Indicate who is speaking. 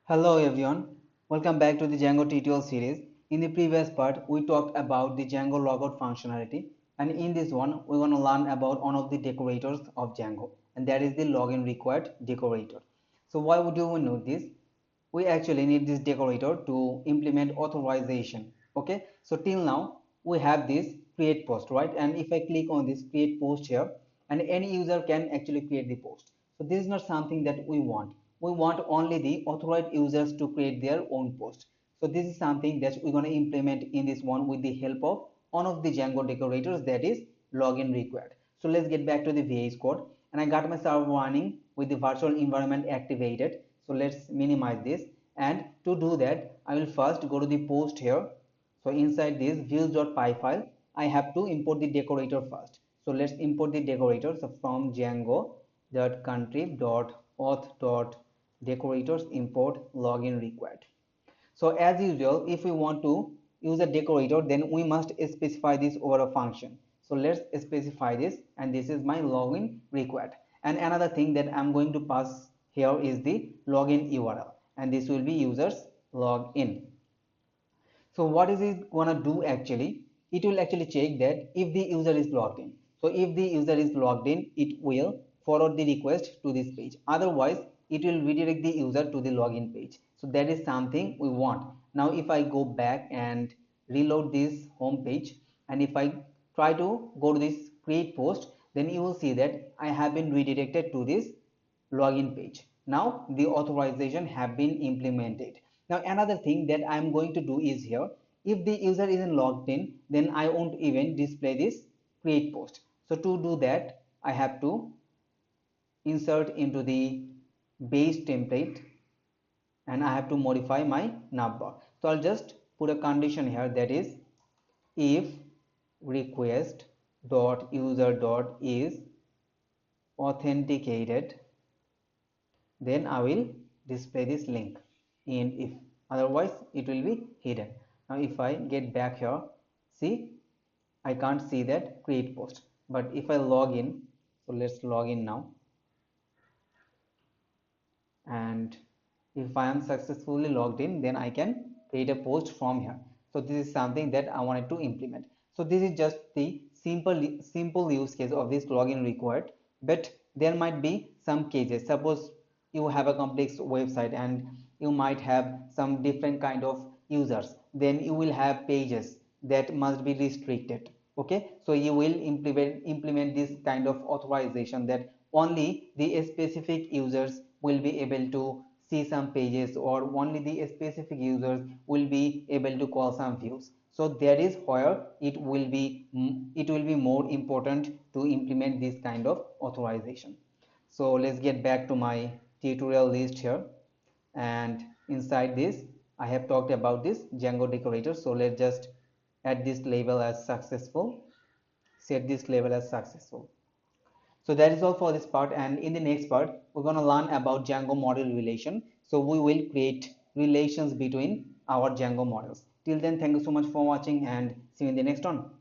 Speaker 1: Hello everyone, welcome back to the Django tutorial series. In the previous part, we talked about the Django logout functionality, and in this one, we're going to learn about one of the decorators of Django, and that is the login required decorator. So why would you know this? We actually need this decorator to implement authorization. Okay, so till now we have this create post, right? And if I click on this create post here, and any user can actually create the post. So this is not something that we want. We want only the authorized users to create their own post. So this is something that we're going to implement in this one with the help of one of the Django decorators, that is login required. So let's get back to the VS Code, and I got my server running with the virtual environment activated. So let's minimize this, and to do that I will first go to the post here. So inside this views.py file I have to import the decorator first. So let's import the decorator. So from django.contrib.auth.decorators import login required. So as usual, if we want to use a decorator, then we must specify this over a function. So let's specify this, and this is my login required. And another thing that I'm going to pass here is the login URL, and this will be users login. So what is it gonna do actually? It will actually check that if the user is logged in. So if the user is logged in, it will forward the request to this page. Otherwise, it will redirect the user to the login page. So that is something we want. Now, if I go back and reload this home page, and if I try to go to this create post, then you will see that I have been redirected to this login page. Now the authorization have been implemented. Now another thing that I'm going to do is here, if the user isn't logged in, then I won't even display this create post. So to do that, I have to insert into the base template, and I have to modify my navbar. So I'll just put a condition here, that is if request dot user dot is authenticated, then I will display this link in if, otherwise it will be hidden. Now if I get back here, see, I can't see that create post, but if I log in, so let's log in now, and if I am successfully logged in, then I can create a post from here. So this is something that I wanted to implement. So this is just the simple use case of this login required, but there might be some cases. Suppose you have a complex website and you might have some different kind of users, then you will have pages that must be restricted. Okay, so you will implement this kind of authorization that only the specific users will be able to see some pages, or only the specific users will be able to call some views. So that is where it will be more important to implement this kind of authorization. So let's get back to my tutorial list here, and inside this I have talked about this Django decorator. So let's just add this label as successful, set this label as successful. So that is all for this part, and in the next part we're going to learn about Django model relation. So we will create relations between our Django models. Till then, thank you so much for watching, and see you in the next one.